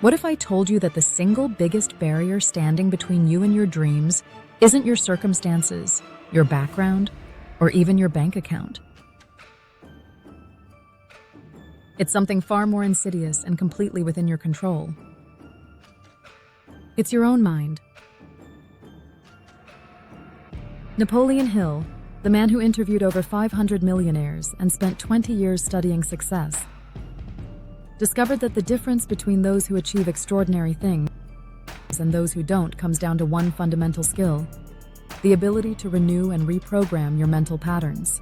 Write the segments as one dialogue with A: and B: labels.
A: What if I told you that the single biggest barrier standing between you and your dreams isn't your circumstances, your background, or even your bank account? It's something far more insidious and completely within your control. It's your own mind. Napoleon Hill, the man who interviewed over 500 millionaires and spent 20 years studying success, discovered that the difference between those who achieve extraordinary things and those who don't comes down to one fundamental skill: the ability to renew and reprogram your mental patterns.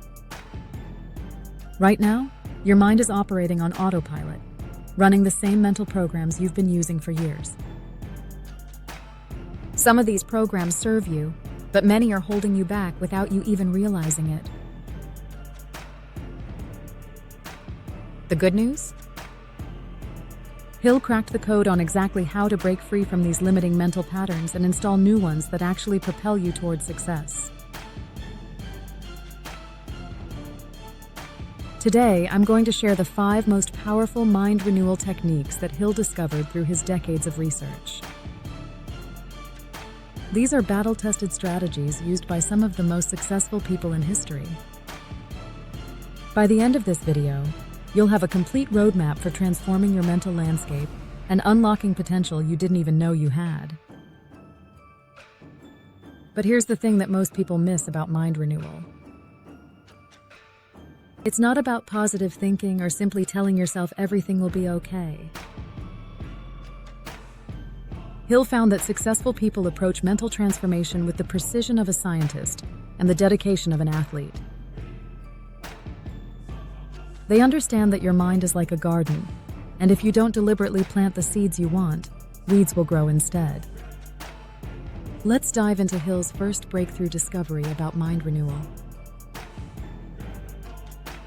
A: Right now, your mind is operating on autopilot, running the same mental programs you've been using for years. Some of these programs serve you, but many are holding you back without you even realizing it. The good news? Hill cracked the code on exactly how to break free from these limiting mental patterns and install new ones that actually propel you towards success. Today, I'm going to share the 5 most powerful mind renewal techniques that Hill discovered through his decades of research. These are battle-tested strategies used by some of the most successful people in history. By the end of this video, you'll have a complete roadmap for transforming your mental landscape and unlocking potential you didn't even know you had. But here's the thing that most people miss about mind renewal. It's not about positive thinking or simply telling yourself everything will be okay. Hill found that successful people approach mental transformation with the precision of a scientist and the dedication of an athlete. They understand that your mind is like a garden, and if you don't deliberately plant the seeds you want, weeds will grow instead. Let's dive into Hill's first breakthrough discovery about mind renewal.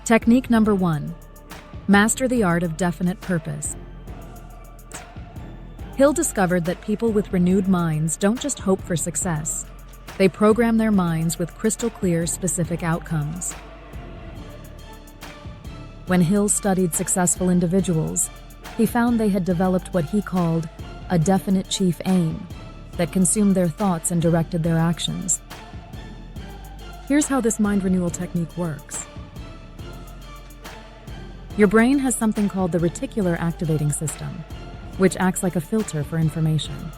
A: Technique number 1. Master the art of definite purpose. Hill discovered that people with renewed minds don't just hope for success. They program their minds with crystal clear, specific outcomes. When Hill studied successful individuals, he found they had developed what he called a definite chief aim that consumed their thoughts and directed their actions. Here's how this mind renewal technique works. Your brain has something called the reticular activating system, which acts like a filter for information.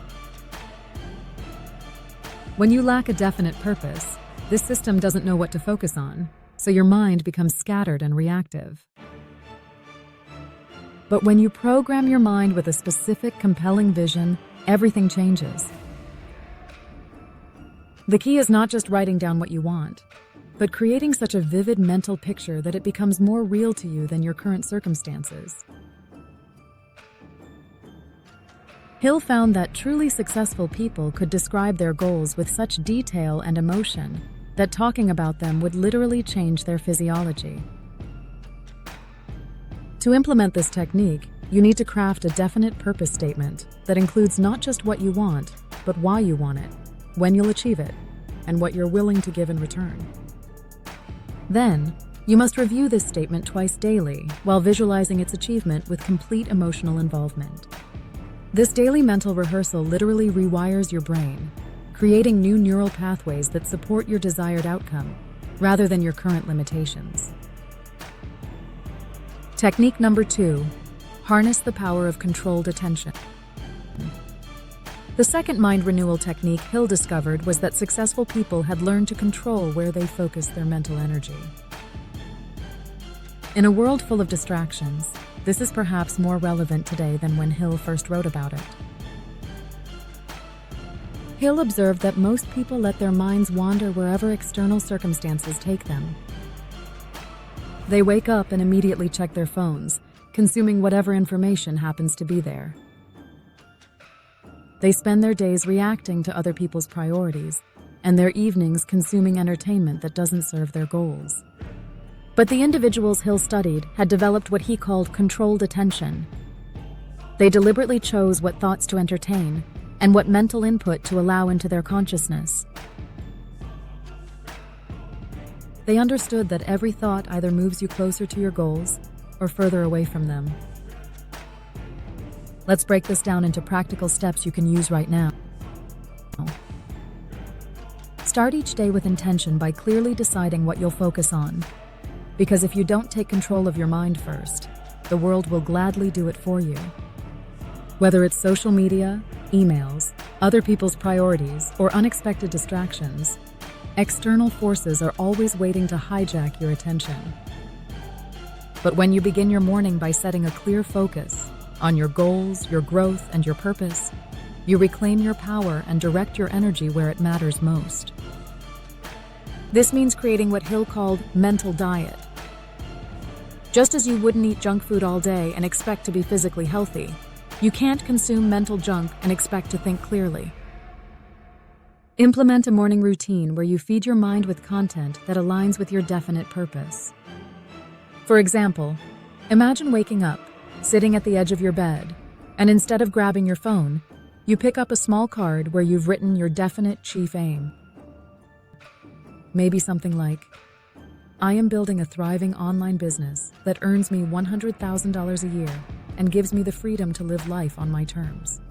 A: When you lack a definite purpose, this system doesn't know what to focus on, so your mind becomes scattered and reactive. But when you program your mind with a specific, compelling vision, everything changes. The key is not just writing down what you want, but creating such a vivid mental picture that it becomes more real to you than your current circumstances. Hill found that truly successful people could describe their goals with such detail and emotion that talking about them would literally change their physiology. To implement this technique, you need to craft a definite purpose statement that includes not just what you want, but why you want it, when you'll achieve it, and what you're willing to give in return. Then, you must review this statement twice daily while visualizing its achievement with complete emotional involvement. This daily mental rehearsal literally rewires your brain, creating new neural pathways that support your desired outcome rather than your current limitations. Technique number 2. Harness the power of controlled attention. The second mind renewal technique Hill discovered was that successful people had learned to control where they focused their mental energy. In a world full of distractions, this is perhaps more relevant today than when Hill first wrote about it. Hill observed that most people let their minds wander wherever external circumstances take them. They wake up and immediately check their phones, consuming whatever information happens to be there. They spend their days reacting to other people's priorities, and their evenings consuming entertainment that doesn't serve their goals. But the individuals Hill studied had developed what he called controlled attention. They deliberately chose what thoughts to entertain and what mental input to allow into their consciousness. They understood that every thought either moves you closer to your goals or further away from them. Let's break this down into practical steps you can use right now. Start each day with intention by clearly deciding what you'll focus on. Because if you don't take control of your mind first, the world will gladly do it for you. Whether it's social media, emails, other people's priorities, or unexpected distractions, external forces are always waiting to hijack your attention. But when you begin your morning by setting a clear focus on your goals, your growth, and your purpose, you reclaim your power and direct your energy where it matters most. This means creating what Hill called mental diet. Just as you wouldn't eat junk food all day and expect to be physically healthy, you can't consume mental junk and expect to think clearly. Implement a morning routine where you feed your mind with content that aligns with your definite purpose. For example, imagine waking up, sitting at the edge of your bed, and instead of grabbing your phone, you pick up a small card where you've written your definite chief aim. Maybe something like, I am building a thriving online business that earns me $100,000 a year and gives me the freedom to live life on my terms.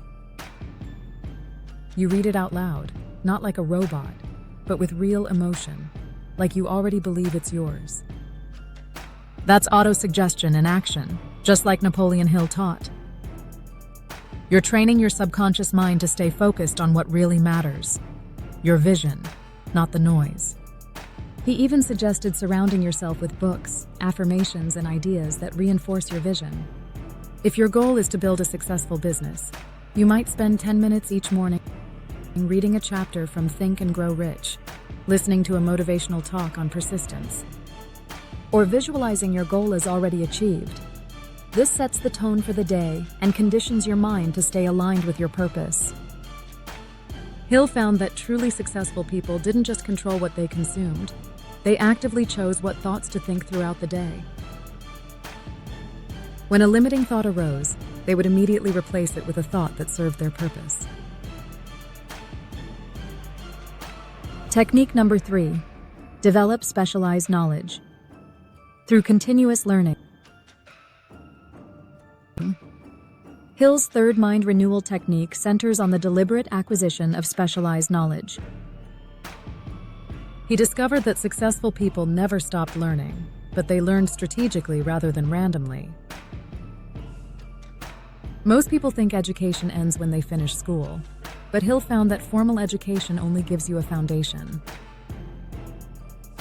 A: You read it out loud, not like a robot, but with real emotion, like you already believe it's yours. That's auto-suggestion in action, just like Napoleon Hill taught. You're training your subconscious mind to stay focused on what really matters, your vision, not the noise. He even suggested surrounding yourself with books, affirmations, and ideas that reinforce your vision. If your goal is to build a successful business, you might spend 10 minutes each morning reading a chapter from Think and Grow Rich, listening to a motivational talk on persistence, or visualizing your goal as already achieved. This sets the tone for the day and conditions your mind to stay aligned with your purpose. Hill found that truly successful people didn't just control what they consumed, they actively chose what thoughts to think throughout the day. When a limiting thought arose, they would immediately replace it with a thought that served their purpose. Technique number 3, develop specialized knowledge. Through continuous learning. Hill's third mind renewal technique centers on the deliberate acquisition of specialized knowledge. He discovered that successful people never stopped learning, but they learned strategically rather than randomly. Most people think education ends when they finish school, but Hill found that formal education only gives you a foundation.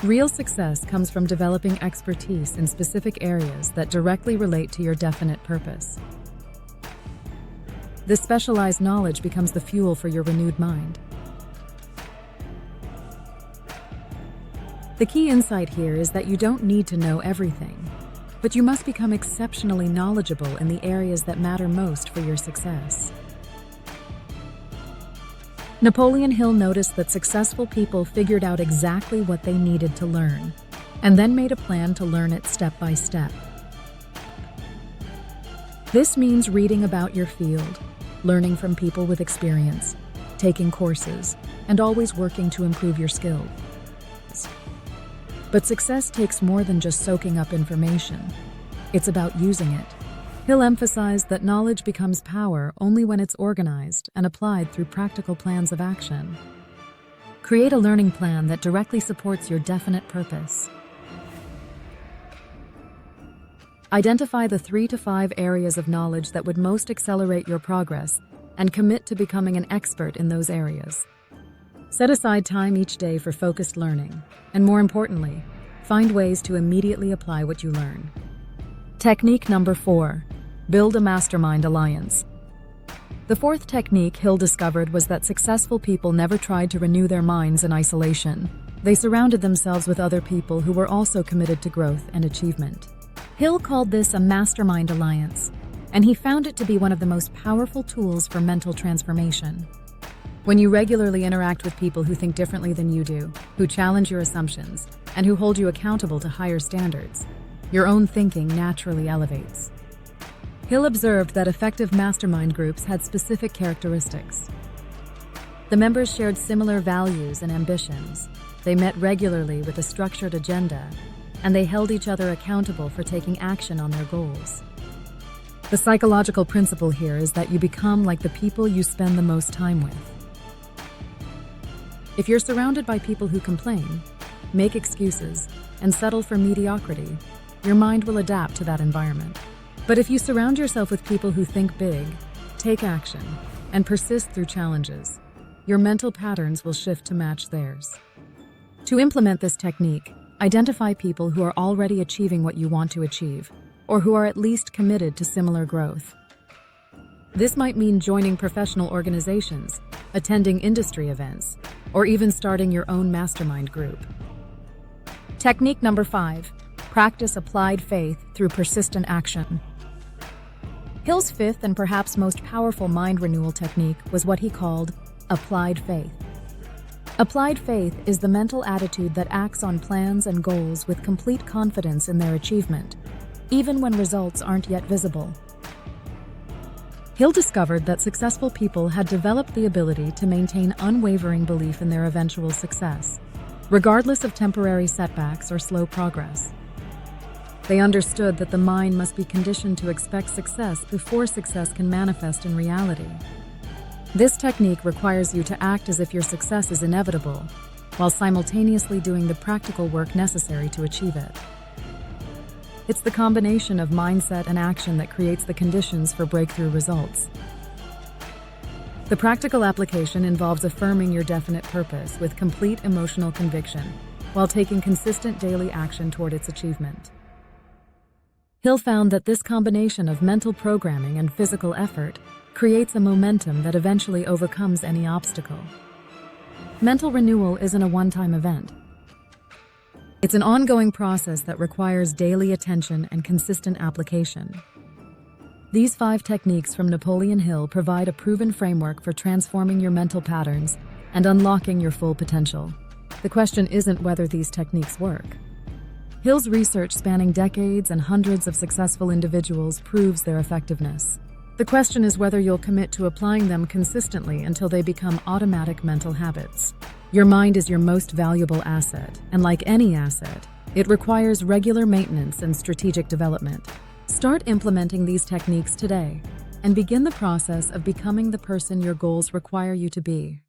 A: Real success comes from developing expertise in specific areas that directly relate to your definite purpose. This specialized knowledge becomes the fuel for your renewed mind. The key insight here is that you don't need to know everything, but you must become exceptionally knowledgeable in the areas that matter most for your success. Napoleon Hill noticed that successful people figured out exactly what they needed to learn, and then made a plan to learn it step by step. This means reading about your field, learning from people with experience, taking courses, and always working to improve your skills. But success takes more than just soaking up information. It's about using it. Hill emphasized that knowledge becomes power only when it's organized and applied through practical plans of action. Create a learning plan that directly supports your definite purpose. Identify the 3 to 5 areas of knowledge that would most accelerate your progress and commit to becoming an expert in those areas. Set aside time each day for focused learning, and more importantly, find ways to immediately apply what you learn. Technique number 4, build a mastermind alliance. The fourth technique Hill discovered was that successful people never tried to renew their minds in isolation. They surrounded themselves with other people who were also committed to growth and achievement. Hill called this a mastermind alliance, and he found it to be one of the most powerful tools for mental transformation. When you regularly interact with people who think differently than you do, who challenge your assumptions, and who hold you accountable to higher standards, your own thinking naturally elevates. Hill observed that effective mastermind groups had specific characteristics. The members shared similar values and ambitions. They met regularly with a structured agenda, and they held each other accountable for taking action on their goals. The psychological principle here is that you become like the people you spend the most time with. If you're surrounded by people who complain, make excuses, and settle for mediocrity, your mind will adapt to that environment. But if you surround yourself with people who think big, take action, and persist through challenges, your mental patterns will shift to match theirs. To implement this technique, identify people who are already achieving what you want to achieve, or who are at least committed to similar growth. This might mean joining professional organizations, attending industry events, or even starting your own mastermind group. Technique number 5, practice applied faith through persistent action. Hill's fifth and perhaps most powerful mind renewal technique was what he called applied faith. Applied faith is the mental attitude that acts on plans and goals with complete confidence in their achievement, even when results aren't yet visible. Hill discovered that successful people had developed the ability to maintain unwavering belief in their eventual success, regardless of temporary setbacks or slow progress. They understood that the mind must be conditioned to expect success before success can manifest in reality. This technique requires you to act as if your success is inevitable, while simultaneously doing the practical work necessary to achieve it. It's the combination of mindset and action that creates the conditions for breakthrough results. The practical application involves affirming your definite purpose with complete emotional conviction, while taking consistent daily action toward its achievement. Hill found that this combination of mental programming and physical effort creates a momentum that eventually overcomes any obstacle. Mental renewal isn't a one-time event. It's an ongoing process that requires daily attention and consistent application. These 5 techniques from Napoleon Hill provide a proven framework for transforming your mental patterns and unlocking your full potential. The question isn't whether these techniques work. Hill's research spanning decades and hundreds of successful individuals proves their effectiveness. The question is whether you'll commit to applying them consistently until they become automatic mental habits. Your mind is your most valuable asset, and like any asset, it requires regular maintenance and strategic development. Start implementing these techniques today and begin the process of becoming the person your goals require you to be.